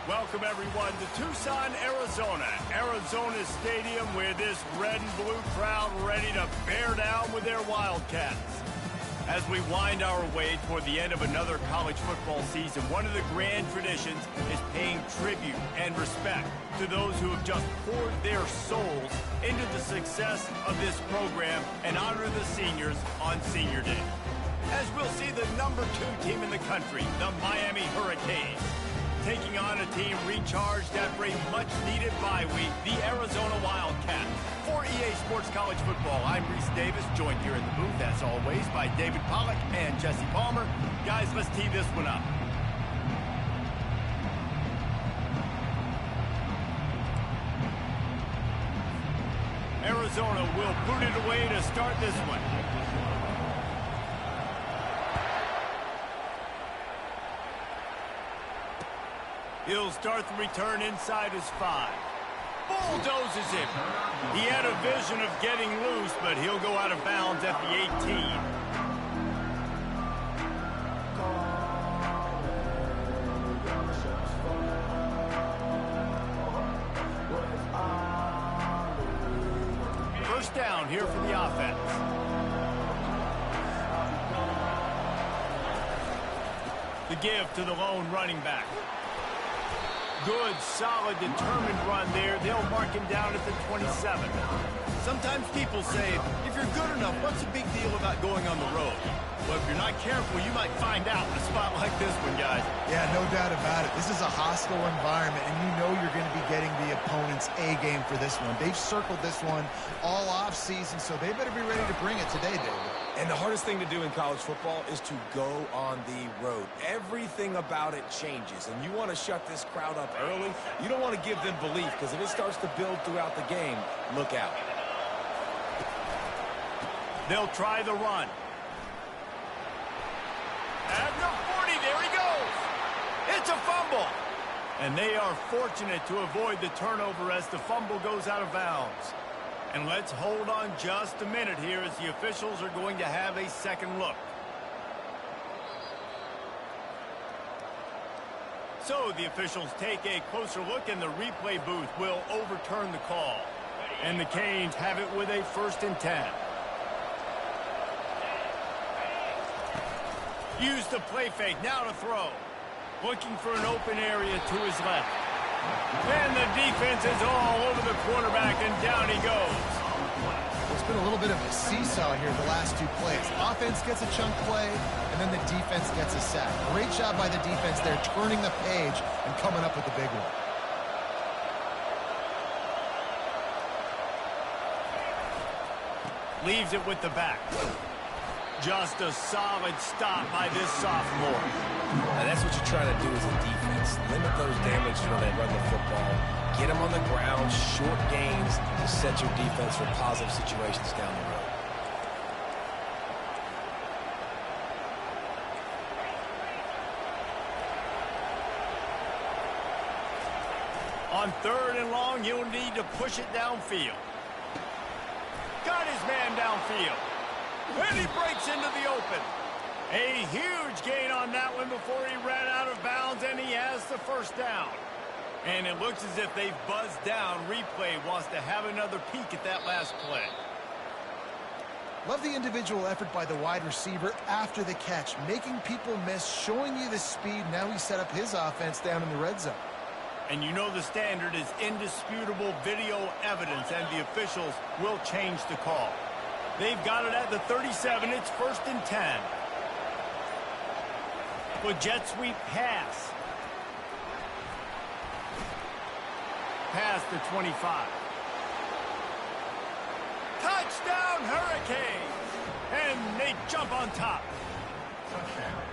Welcome, everyone, to Tucson, Arizona. Arizona Stadium with this red and blue crowd ready to bear down with their Wildcats. As we wind our way toward the end of another college football season, one of the grand traditions is paying tribute and respect to those who have just poured their souls into the success of this program and honor the seniors on Senior Day. As we'll see the #2 team in the country, the Miami Hurricanes, taking on a team recharged after a much-needed bye week, the Arizona Wildcats. For EA Sports College Football, I'm Reese Davis, joined here in the booth, as always, by David Pollack and Jesse Palmer. Guys, let's tee this one up. Arizona will boot it away to start this one. He'll start the return inside his 5. Bulldozes him. He had a vision of getting loose, but he'll go out of bounds at the 18. First down here for the offense. The give to the lone running back. Good, solid, determined run there. They'll mark him down at the 27. Sometimes people say, if you're good enough, what's the big deal about going on the road? Well, if you're not careful, you might find out in a spot like this one, guys. Yeah, no doubt about it. This is a hostile environment, and you know you're going to be getting the opponent's A game for this one. They've circled this one all off-season, so they better be ready to bring it today, David. And the hardest thing to do in college football is to go on the road. Everything about it changes, and you want to shut this crowd up early. You don't want to give them belief, because if it starts to build throughout the game, look out. They'll try the run. At the 40, there he goes. It's a fumble. And they are fortunate to avoid the turnover as the fumble goes out of bounds. And let's hold on just a minute here as the officials are going to have a second look. So the officials take a closer look, and the replay booth will overturn the call. And the Canes have it with a 1st and 10. Use the play fake, now to throw. Looking for an open area to his left. And the defense is all over the quarterback, and down he goes. It's been a little bit of a seesaw here the last 2 plays. Offense gets a chunk play, and then the defense gets a sack. Great job by the defense there, turning the page and coming up with the big one. Leaves it with the back. Just a solid stop by this sophomore. Now that's what you're trying to do as a defense. Limit those damages when they run the football. Get them on the ground, short gains to set your defense for positive situations down the road. On 3rd and long, you'll need to push it downfield. Got his man downfield. And he breaks into the open. A huge gain on that one before he ran out of bounds, and he has the 1st down. And it looks as if they've buzzed down. Replay wants to have another peek at that last play. Love the individual effort by the wide receiver after the catch, making people miss, showing you the speed. Now he set up his offense down in the red zone. And you know the standard is indisputable video evidence, and the officials will change the call. They've got it at the 37. It's 1st and 10. For jet sweep pass. Past the 25. Touchdown, Hurricanes! And they jump on top.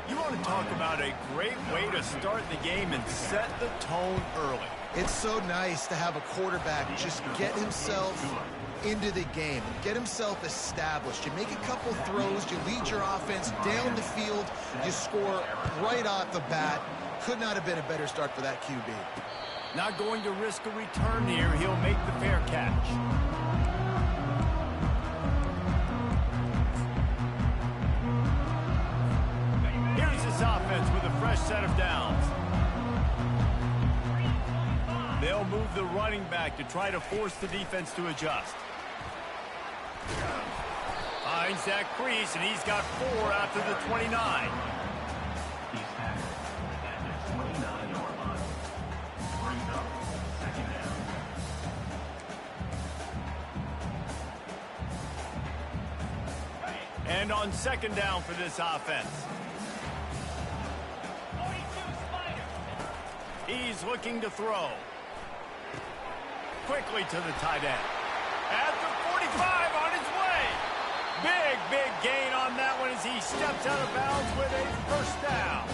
You want to talk about a great way to start the game and set the tone early. It's so nice to have a quarterback just get himself into the game, get himself established. You make a couple throws, you lead your offense down the field, you score right off the bat. Could not have been a better start for that QB. Not going to risk a return here. He'll make the fair catch. Here's this offense with a fresh set of downs. They'll move the running back to try to force the defense to adjust. Finds that crease, and he's got 4 after the 29. And on second down for this offense. He's looking to throw. Quickly to the tight end. At the 45 on his way. Big gain on that one as he steps out of bounds with a first down.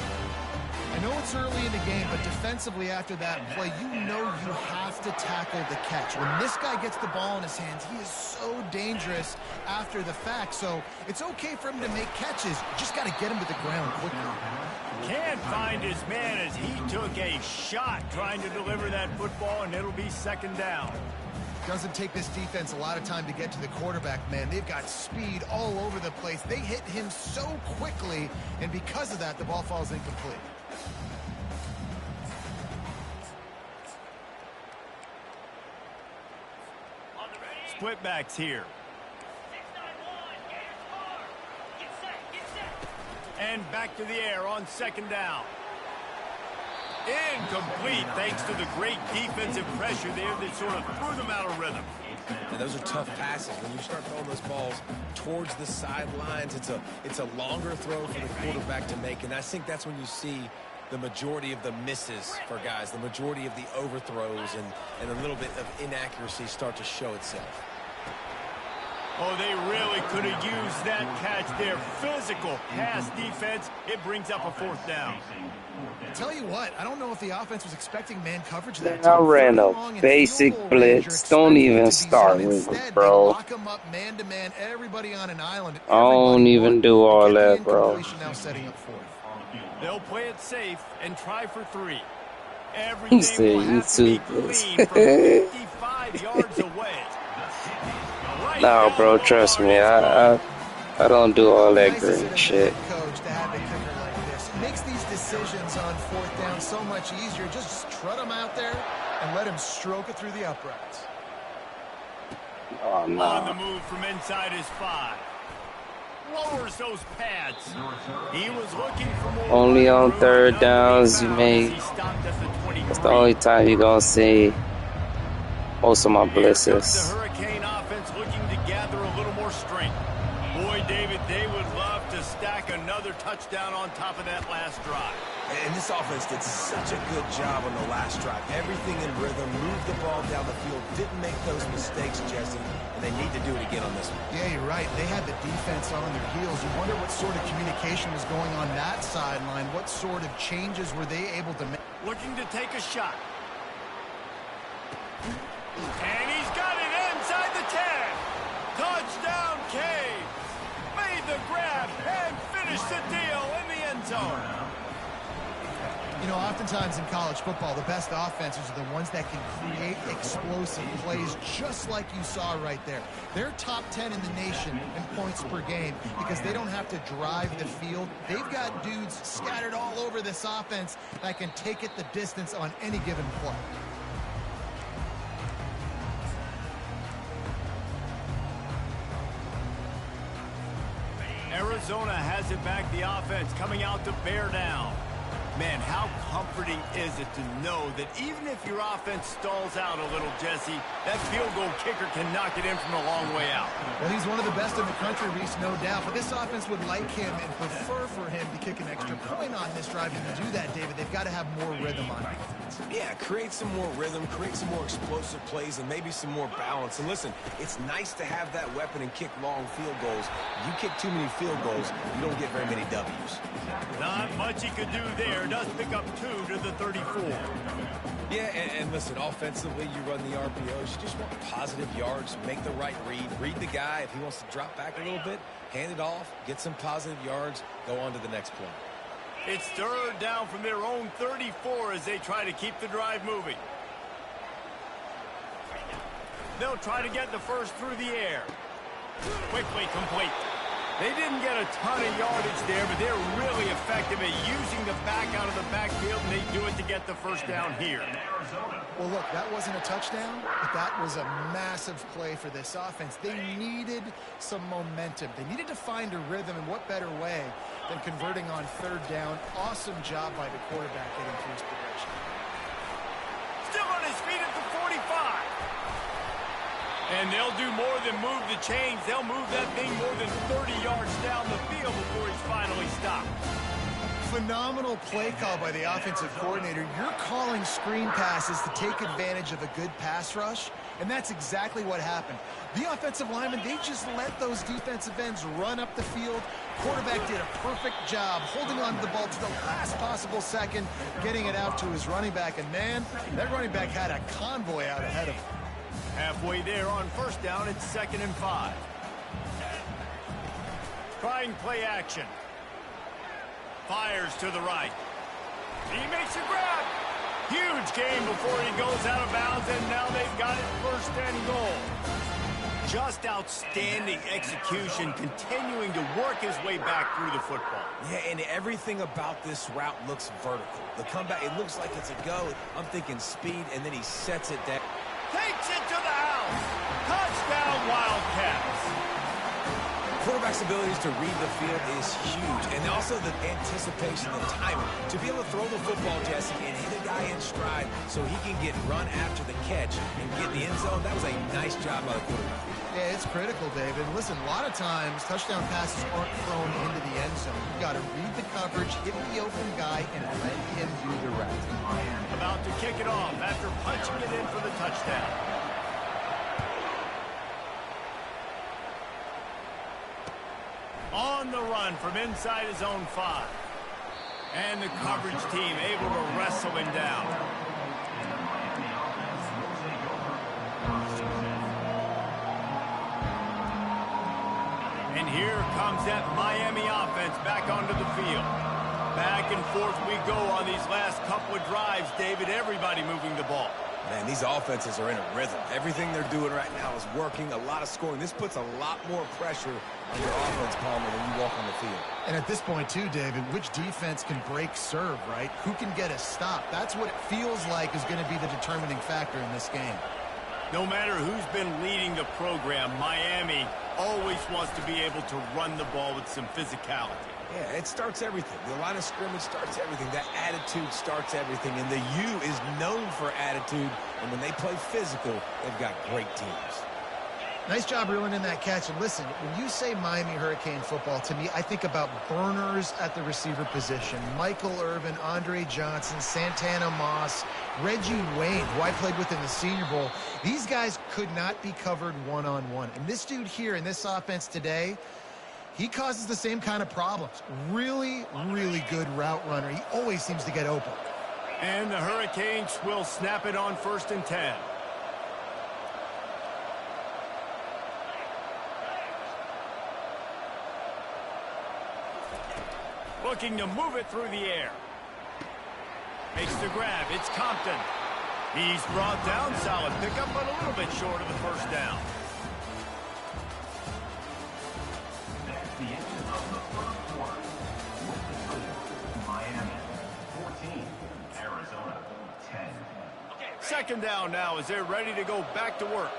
I know it's early in the game, but defensively after that play, you know you have to tackle the catch. When this guy gets the ball in his hands, he is so dangerous after the fact. So it's okay for him to make catches. You just got to get him to the ground quickly. Can't find his man as he took a shot trying to deliver that football, and it'll be second down. Doesn't take this defense a lot of time to get to the quarterback, man. They've got speed all over the place. They hit him so quickly, and because of that, the ball falls incomplete. Split backs here. And back to the air on second down. Incomplete thanks to the great defensive pressure there that sort of threw them out of rhythm. And those are tough passes. When you start throwing those balls towards the sidelines, it's a longer throw for the quarterback to make. And I think that's when you see the majority of the misses for guys, the majority of the overthrows and a little bit of inaccuracy start to show itself. Oh, they really could have used that catch there. Physical pass defense. It brings up a fourth down. Tell you what, I don't know if the offense was expecting man coverage that I ran a basic blitz. Don't even start with it, bro. Lock them up man to man, everybody on an island. I don't even do all that, bro. Now setting up fourth. They'll play it safe and try for 3. He Everything said will you have to be too clean from 55 yards away. Right No, bro, down trust low me. on I don't do all that Nice as green a shit. coach to have a kicker like this. It makes these decisions on fourth down so much easier. Just trot him out there and let him stroke it through the uprights. Oh, On the no. move from inside his 5. Lowers those pads. He was looking for more. Only on running third room. downs you As may. he stopped at the 23. That's the only time you're going to see most of my Here comes the blitzes. Hurricane offense looking to gather a little more strength. Boy, David, they would love to stack another touchdown on top of that last drive. And this offense did such a good job on the last drive. Everything in rhythm, moved the ball down the field, didn't make those mistakes, Jesse, and they need to do it again on this one. Yeah, you're right. They had the defense on their heels. You wonder what sort of communication was going on that sideline. What sort of changes were they able to make? Looking to take a shot. And he's got it inside the 10. Touchdown, Caves. Made the grab and finished the deal in the end zone. You know, oftentimes in college football, the best offenses are the ones that can create explosive plays just like you saw right there. They're top 10 in the nation in points per game because they don't have to drive the field. They've got dudes scattered all over this offense that can take it the distance on any given play. Arizona has it back, the offense coming out to bear down. Man, how comforting is it to know that even if your offense stalls out a little, Jesse, that field goal kicker can knock it in from a long way out? Well, he's one of the best in the country, Reese, no doubt. But this offense would like him and prefer for him to kick an extra point on this drive. And to do that, David, they've got to have more rhythm on offense. Yeah, create some more rhythm, create some more explosive plays, and maybe some more balance. And listen, it's nice to have that weapon and kick long field goals. You kick too many field goals, you don't get very many W's. Not much he could do there. Does pick up 2 to the 34. Yeah, and listen, offensively, you run the RPOs. You just want positive yards, make the right read the guy. If he wants to drop back a little bit, hand it off, get some positive yards, go on to the next play. It's third down from their own 34 as they try to keep the drive moving. They'll try to get the first through the air. Quickly complete. They didn't get a ton of yardage there, but they're really effective at using the back out of the backfield, and they do it to get the first down here. Well, look, that wasn't a touchdown, but that was a massive play for this offense. They needed some momentum. They needed to find a rhythm, and what better way than converting on third down. Awesome job by the quarterback getting through his progression. Still on his feet at the 45. And they'll do more than move the chains. They'll move that thing more than 30 yards down the field before he's finally stopped. Phenomenal play call by the offensive coordinator. You're calling screen passes to take advantage of a good pass rush, and that's exactly what happened. The offensive linemen, they just let those defensive ends run up the field. Quarterback did a perfect job holding on to the ball to the last possible second, getting it out to his running back, and man, that running back had a convoy out ahead of him. Halfway there on first down, it's 2nd and 5. Trying play action. Fires to the right. He makes a grab. Huge gain before he goes out of bounds, and now they've got it 1st and goal. Just outstanding execution, continuing to work his way back through the football. Yeah, and everything about this route looks vertical. The comeback, it looks like it's a go. I'm thinking speed, and then he sets it down. Takes it to the house. Touchdown, Wildcats. Quarterback's abilities to read the field is huge, and also the anticipation, the timing. To be able to throw the football, Jesse, and hit a guy in stride so he can get run after the catch and get in the end zone, that was a nice job by the quarterback. Yeah, it's critical, David. Listen, a lot of times touchdown passes aren't thrown into the end zone. You've got to read the coverage, hit the open guy, and let him do the rest. About to kick it off after punching it in for the touchdown. On the run from inside his own 5. And the coverage team able to wrestle him down. And here comes that Miami offense back onto the field. Back and forth we go on these last couple of drives, David. Everybody moving the ball. Man, these offenses are in a rhythm. Everything they're doing right now is working. A lot of scoring. This puts a lot more pressure on your offense, Palmer, when you walk on the field. And at this point, too, David, which defense can break serve, right? Who can get a stop? That's what it feels like is going to be the determining factor in this game. No matter who's been leading the program, Miami always wants to be able to run the ball with some physicality. Yeah, it starts everything. The line of scrimmage starts everything. That attitude starts everything. And the U is known for attitude. And when they play physical, they've got great teams. Nice job reeling in that catch. And listen, when you say Miami Hurricane football, to me, I think about burners at the receiver position. Michael Irvin, Andre Johnson, Santana Moss, Reggie Wayne, who I played with in the Senior Bowl. These guys could not be covered one-on-one. And this dude here in this offense today, he causes the same kind of problems. Really, really good route runner. He always seems to get open. And the Hurricanes will snap it on 1st and 10. Looking to move it through the air. Makes the grab. It's Compton. He's brought down. Solid pickup, but a little bit short of the first down. The end of the first quarter. Miami 14, Arizona 10. 2nd down now as they're ready to go back to work.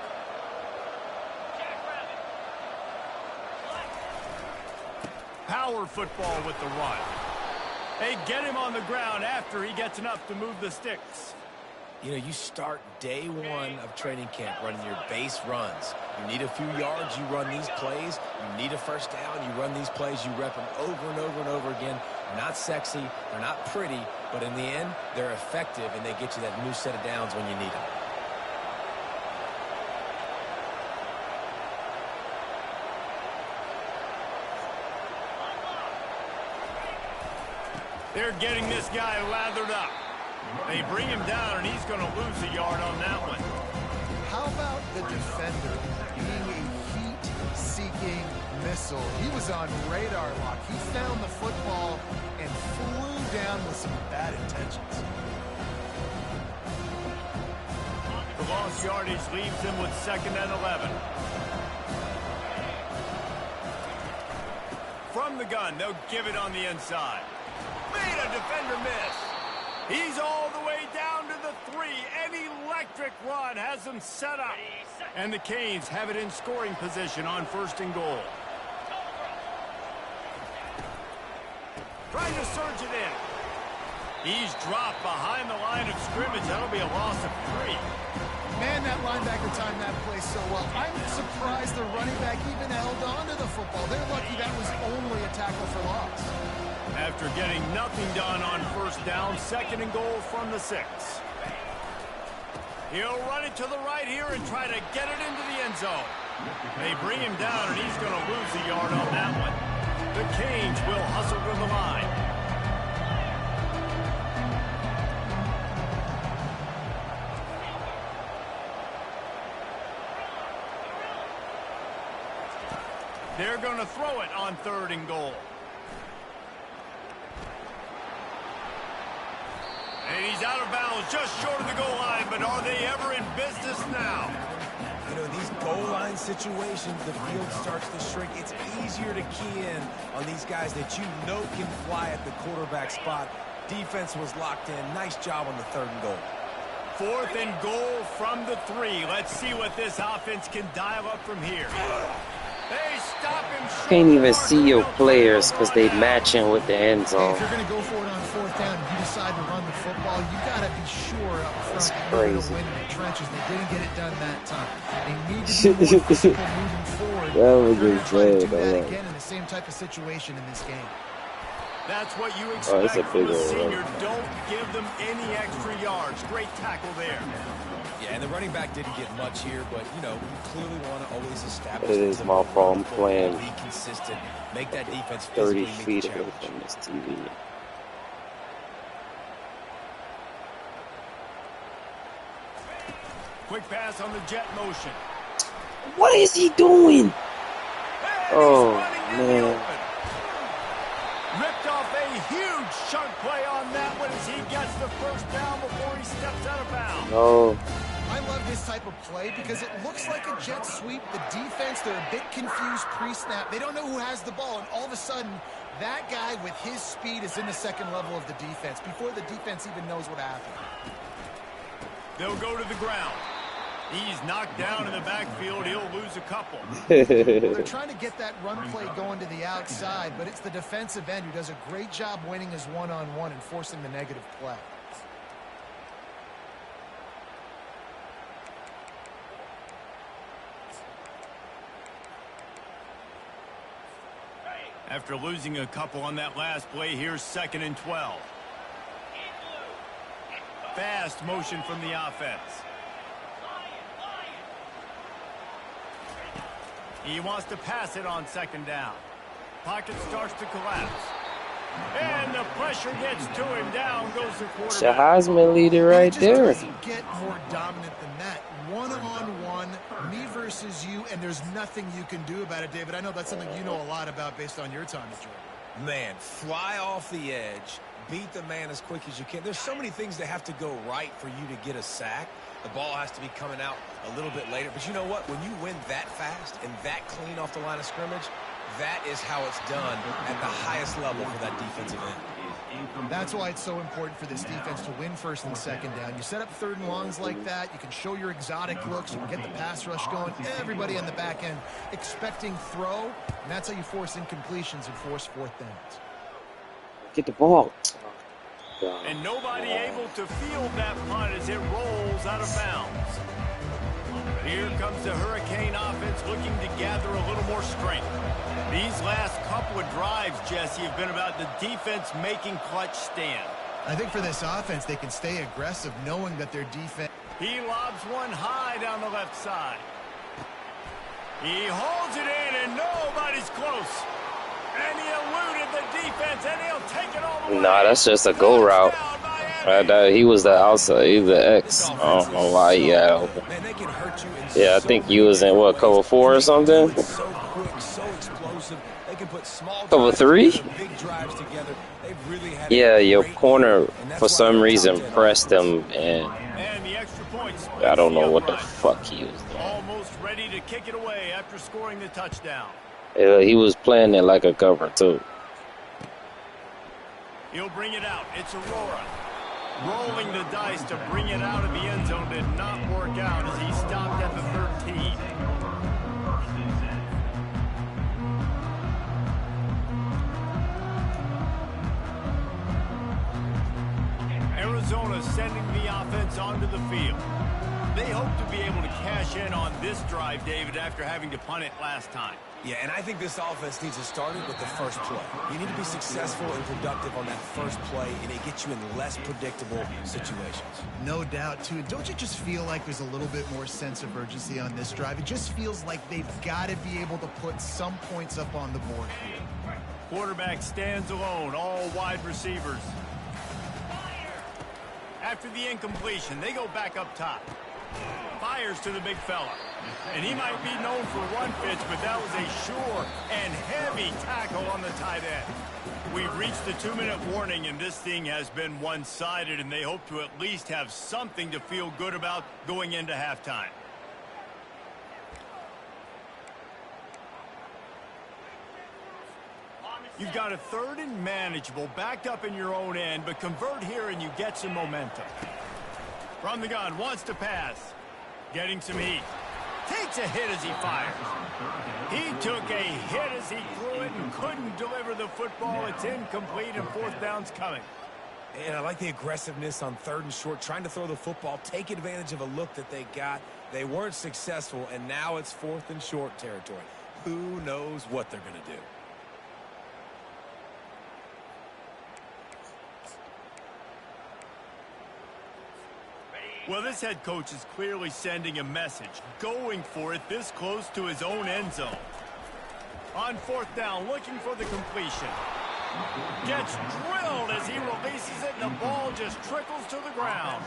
Power football with the run. They get him on the ground after he gets enough to move the sticks. You know, you start day one of training camp running your base runs. You need a few yards, you run these plays. You need a first down, you run these plays. You rep them over and over and over again. They're not sexy, they're not pretty, but in the end, they're effective, and they get you that new set of downs when you need them. They're getting this guy lathered up. They bring him down, and he's going to lose a yard on that one. How about the defender being a heat-seeking missile? He was on radar lock. He found the football and flew down with some bad intentions. The lost yardage leaves him with 2nd and 11. From the gun, they'll give it on the inside. Made a defender miss. He's all the way down to the 3. An electric run has them set up. And the Canes have it in scoring position on 1st and goal. Trying to surge it in. He's dropped behind the line of scrimmage. That'll be a loss of 3. Man, that linebacker timed that play so well. I'm surprised the running back even held on to the football. They're lucky that was only a tackle for loss. After getting nothing done on 1st down, 2nd and goal from the 6. He'll run it to the right here and try to get it into the end zone. They bring him down, and he's going to lose a yard on that one. The Canes will hustle to the line. They're going to throw it on 3rd and goal. And he's out of bounds just short of the goal line, but are they ever in business now? You know, these goal line situations, the field starts to shrink. It's easier to key in on these guys that you know can fly at the quarterback spot. Defense was locked in. Nice job on the 3rd and goal. 4th and goal from the 3. Let's see what this offense can dial up from here. They stop him short. Can't even see your players because they matching with the end zone. If you're going to go for it on 4th down and you decide to run the football, you got to be sure up front you're going to win in the trenches. They didn't get it done that time. They need to be more physical moving forward. That was They're going to try to do that insane. again in the same type of situation in this game. That's what you expect a from big a old senior. Don't give them any extra yards. Great tackle there. Yeah, and the running back didn't get much here, but, you know, you clearly want to always establish... It is my fault. I'm playing be consistent. Make that defense 30 physically feet meet the away challenge. from this TV. Quick pass on the jet motion. What is he doing? And Oh, he's running in the man. open. Ripped off a huge chunk play on that one as he gets the 1st down before he steps out of bounds. No. I love this type of play because it looks like a jet sweep. The defense, they're a bit confused pre-snap. They don't know who has the ball, and all of a sudden, that guy with his speed is in the 2nd level of the defense before the defense even knows what happened. They'll go to the ground. He's knocked down in the backfield. He'll lose a couple. Well, they're trying to get that run play going to the outside, but it's the defensive end who does a great job winning his one-on-one and forcing the negative play. After losing a couple on that last play, here's 2nd and 12. Fast motion from the offense. He wants to pass it on 2nd down. Pocket starts to collapse. And the pressure gets to him. Down goes the It's your quarterback. Heisman leader right It just there. doesn't get more dominant than that. One-on-one, me versus you, and there's nothing you can do about it, David. I know that's something you know a lot about based on your time at Georgia. Man, fly off the edge, beat the man as quick as you can. There's so many things that have to go right for you to get a sack. The ball has to be coming out a little bit later. But you know what? When you win that fast and that clean off the line of scrimmage, that is how it's done at the highest level for that defensive end. That's why it's so important for this defense to win 1st and 2nd down. You set up 3rd and longs like that. You can show your exotic looks. You can get the pass rush going. Everybody on the back end expecting throw, and that's how you force incompletions and force 4th downs. Get the ball. And nobody able to field that punt as it rolls out of bounds. Here comes the Hurricane offense looking to gather a little more strength. These last couple of drives, Jesse, have been about the defense making clutch stand. I think for this offense, they can stay aggressive knowing that their defense... He lobs one high down the left side. He holds it in, and nobody's close. And he eluded the defense, and he'll take it all the way. Nah, that's just a go route. He was the outside, he's the X. I don't know why he had open. Yeah, I think he was in, what, cover 4 or something? Cover 3? Yeah, your corner, for some reason, pressed him, and I don't know what the fuck he was doing. Almost ready to kick it away after scoring the touchdown. He was playing it like a cover, too. He'll bring it out. It's Aurora. Rolling the dice to bring it out of the end zone did not work out as he stopped at the 13. Arizona sending the offense onto the field. They hope to be able to cash in on this drive, David, after having to punt it last time. Yeah, and I think this offense needs to start it with the first play. You need to be successful and productive on that first play, and it gets you in less predictable situations. No doubt, too. Don't you just feel like there's a little bit more sense of urgency on this drive? It just feels like they've got to be able to put some points up on the board here. Quarterback stands alone, all wide receivers. After the incompletion, they go back up top. Fires to the big fella. And he might be known for one pitch, but that was a sure and heavy tackle on the tight end. We've reached the 2-minute warning, and this thing has been one-sided, and they hope to at least have something to feel good about going into halftime. You've got a 3rd and manageable, backed up in your own end, but convert here and you get some momentum. From the gun, wants to pass. Getting some heat. Takes a hit as he fires. He took a hit as he threw it and couldn't deliver the football. It's incomplete and 4th down's coming. And I like the aggressiveness on 3rd and short, trying to throw the football, take advantage of a look that they got. They weren't successful, and now it's 4th and short territory. Who knows what they're going to do? Well, this head coach is clearly sending a message, going for it this close to his own end zone. On 4th down, looking for the completion. Gets drilled as he releases it, and the ball just trickles to the ground.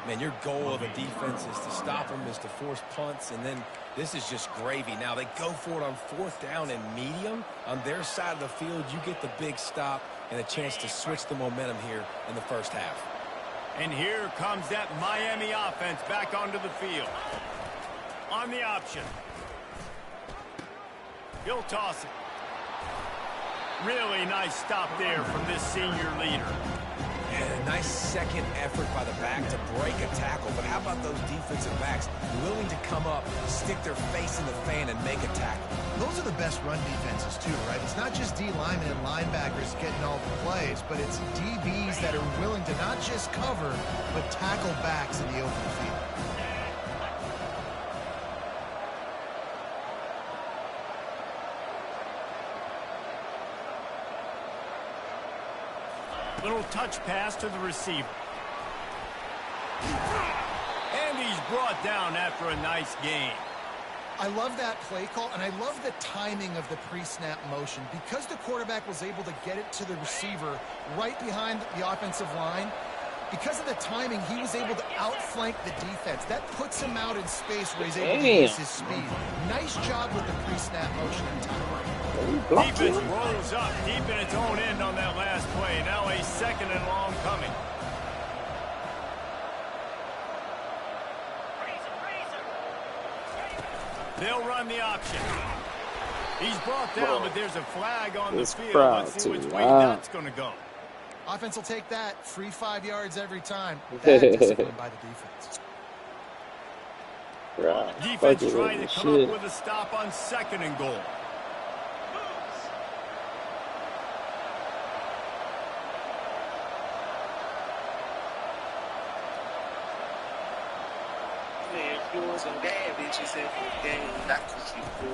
Man, your goal of a defense is to stop them, is to force punts, and then this is just gravy. Now, they go for it on 4th down and medium. On their side of the field, you get the big stop and a chance to switch the momentum here in the first half. And here comes that Miami offense back onto the field. On the option. He'll toss it. Really nice stop there from this senior leader. And a nice second effort by the back to break a tackle. But how about those defensive backs willing to come up, stick their face in the fan, and make a tackle? Those are the best run defenses, too, right? It's not just D linemen and linebackers getting all the plays, but it's DBs that are willing to not just cover, but tackle backs in the open field. Little touch pass to the receiver. And he's brought down after a nice gain. I love that play call, and I love the timing of the pre-snap motion. Because the quarterback was able to get it to the receiver right behind the offensive line, because of the timing, he was able to outflank the defense. That puts him out in space where he's able to use his speed. Nice job with the pre-snap motion and timing. Defense rolls up deep in its own end on that last play. Now a 2nd and long coming. They'll run the option. He's brought down, but there's a flag on the field. Let's see which way that's going to go. Offense will take that. Free 5 yards every time. Bad discipline by the defense. Defense trying to come up with a stop on 2nd and goal.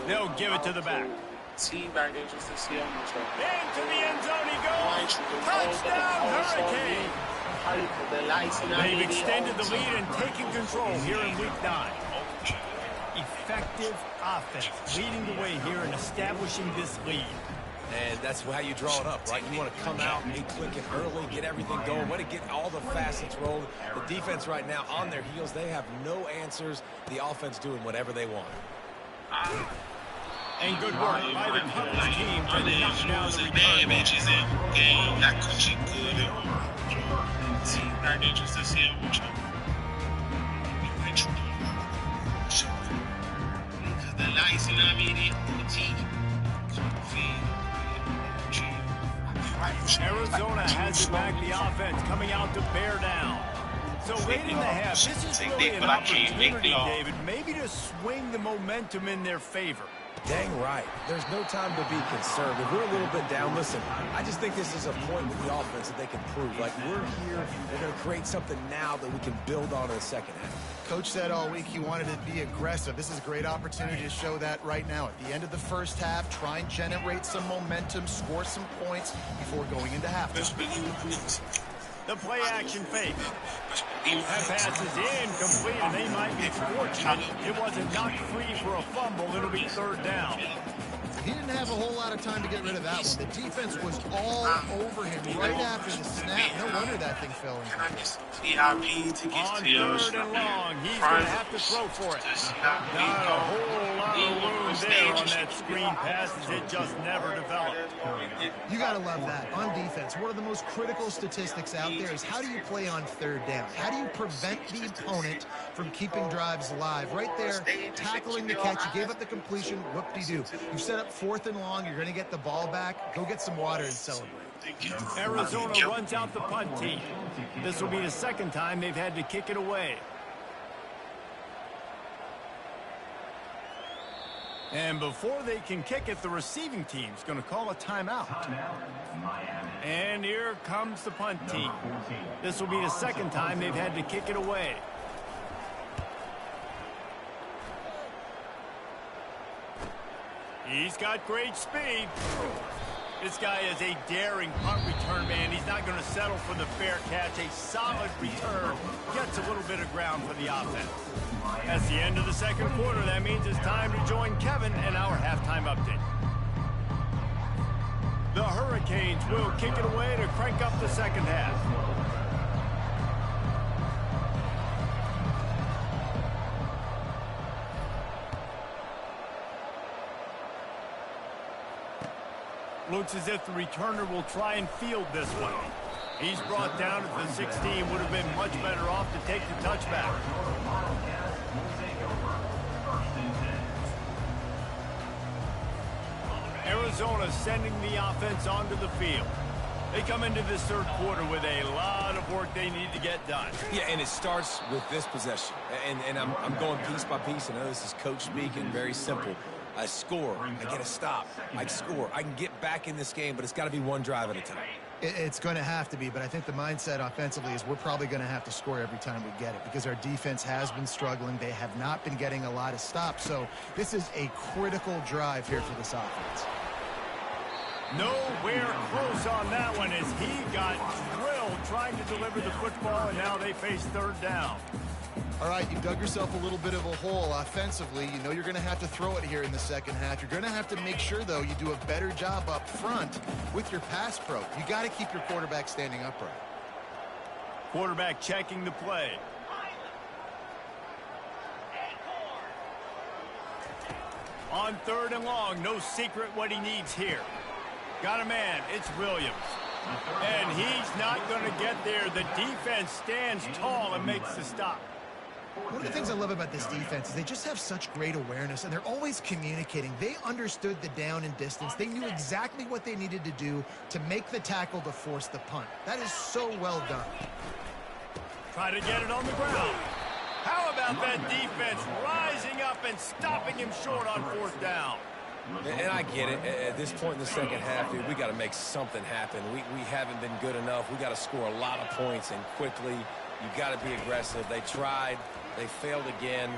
They'll give it to the back. Into the end zone he goes. Touchdown, Hurricane. They've extended the lead and taken control here in Week 9. Effective offense leading the way here and establishing this lead. And that's how you draw it up, right? You want to come out and be clicking early, get everything going, want to get all the facets rolling. The defense right now on their heels, they have no answers. The offense doing whatever they want. And good work by the coverage team to knock down the return Arizona has it back, the offense coming out to bear down. So late in the half, this is really an opportunity, David, maybe to swing the momentum in their favor. Dang right. There's no time to be conservative. We're a little bit down. Listen, I just think this is a point with the offense that they can prove. Like, we're here, we're going to create something now that we can build on in the second half. Coach said all week he wanted to be aggressive. This is a great opportunity to show that right now. At the end of the first half, try and generate some momentum, score some points before going into halftime. The play action fake. That pass is incomplete, and they might be fortunate it wasn't knocked free for a fumble. It'll be third down. He didn't have a whole lot of time to get rid of that one. The defense was all over him right after the snap. No wonder that thing fell in. On third and long, he's going to have to throw for it. Not a whole lot of room there on that screen pass as it just never developed. You got to love that. On defense, one of the most critical statistics out there is how do you play on third down? How do you prevent the opponent from keeping drives alive? Right there, tackling the catch. You gave up the completion. Whoop-de-doo. You set up fourth and long. You're going to get the ball back. Go get some water and celebrate. Arizona runs out the punt team. This will be the second time they've had to kick it away. And before they can kick it, the receiving team's going to call a timeout. And here comes the punt team. This will be the second time they've had to kick it away. He's got great speed. This guy is a daring punt return man. He's not going to settle for the fair catch. A solid return gets a little bit of ground for the offense. That's the end of the second quarter. That means it's time to join Kevin in our halftime update. The Hurricanes will kick it away to crank up the second half. Looks as if the returner will try and field this one. He's brought down at the 16. Would have been much better off to take the touchback. Arizona sending the offense onto the field. They come into this third quarter with a lot of work they need to get done. Yeah, and it starts with this possession. And I'm going piece by piece. I know this is coach speaking, very simple. I score, I get a stop, I score. I can get back in this game, but it's got to be one drive at a time. It's going to have to be, but I think the mindset offensively is we're probably going to have to score every time we get it because our defense has been struggling. They have not been getting a lot of stops, so this is a critical drive here for this offense. Nowhere close on that one as he got drilled trying to deliver the football, and now they face third down. All right, you dug yourself a little bit of a hole offensively. You know you're going to have to throw it here in the second half. You're going to have to make sure, though, you do a better job up front with your pass pro. You got to keep your quarterback standing upright. Quarterback checking the play. On third and long, no secret what he needs here. Got a man, it's Williams. And he's not going to get there. The defense stands tall and makes the stop. One of the things I love about this defense is they just have such great awareness, and they're always communicating. They understood the down and distance. They knew exactly what they needed to do to make the tackle to force the punt. That is so well done. Try to get it on the ground. How about that defense rising up and stopping him short on fourth down? And I get it. At this point in the second half, dude, we got to make something happen. We haven't been good enough. We got to score a lot of points and quickly. You've got to be aggressive. They tried. They failed again.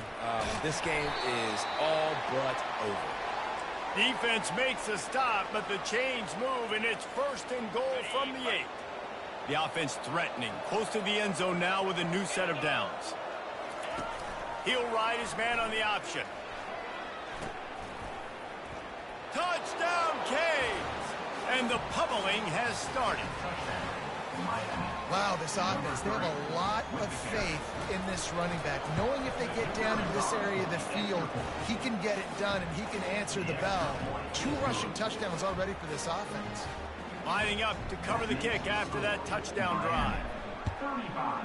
This game is all but over. Defense makes a stop, but the chains move, and it's 1st and goal from the 8. The offense threatening, close to the end zone now with a new set of downs. He'll ride his man on the option. Touchdown, Canes! And the pummeling has started. Wow, this offense, they have a lot of faith in this running back, knowing if they get down in this area of the field, he can get it done and he can answer the bell. 2 rushing touchdowns already for this offense. Lining up to cover the kick after that touchdown drive. 35,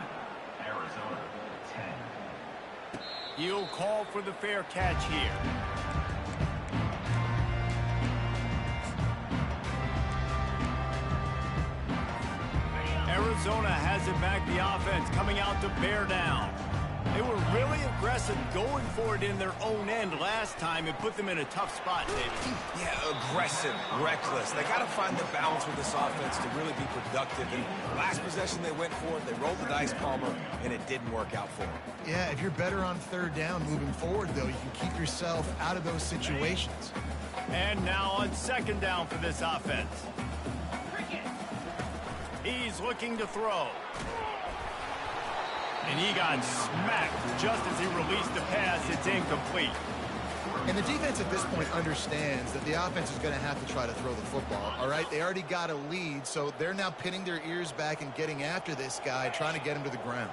Arizona, 10. He'll call for the fair catch here. Arizona has it back, the offense coming out to bear down. They were really aggressive going for it in their own end last time and put them in a tough spot, David. Yeah, aggressive, reckless. They got to find the balance with this offense to really be productive. And last possession they went for it, they rolled the dice, Palmer, and it didn't work out for them. Yeah, if you're better on 3rd down moving forward, though, you can keep yourself out of those situations. And now on 2nd down for this offense. He's looking to throw. And he got smacked just as he released the pass. It's incomplete. And the defense at this point understands that the offense is going to have to try to throw the football, all right? They already got a lead, so they're now pinning their ears back and getting after this guy, trying to get him to the ground.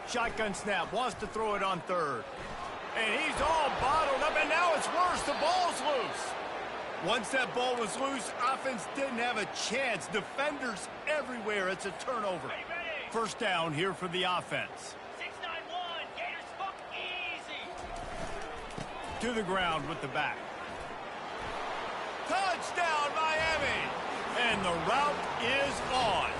Shotgun snap, wants to throw it on 3rd. And he's all bottled up, and now it's worse. The ball's loose. Once that ball was loose, offense didn't have a chance. Defenders everywhere. It's a turnover. 1st down here for the offense. 6-9-1, Gators hook easy. To the ground with the back. Touchdown, Miami! And the route is on.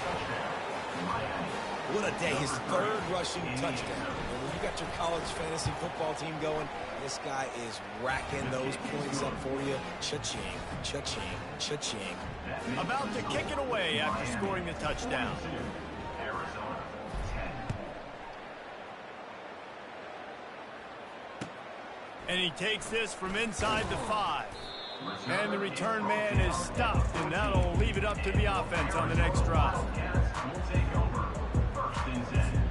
What a day. His 3rd rushing touchdown. And when you got your college fantasy football team going, this guy is racking those points up for you. Cha-ching, cha-ching, cha-ching. About to kick it away after scoring the touchdown. Arizona, 10. And he takes this from inside the 5. And the return man is stopped, and that'll leave it up to the offense on the next drive. Wildcats will take over. 1st and 10.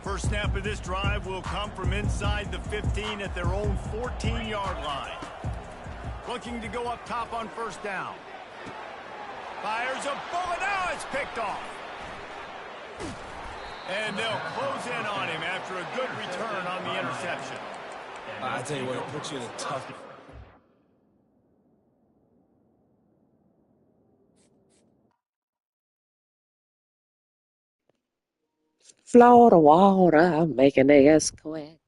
First snap of this drive will come from inside the 15 at their own 14-yard line. Looking to go up top on 1st down. Fires a bullet. Now it's picked off. And they'll close in on him after a good return on the interception. I tell you what, it puts you in a tough... Florida water, making niggas quick.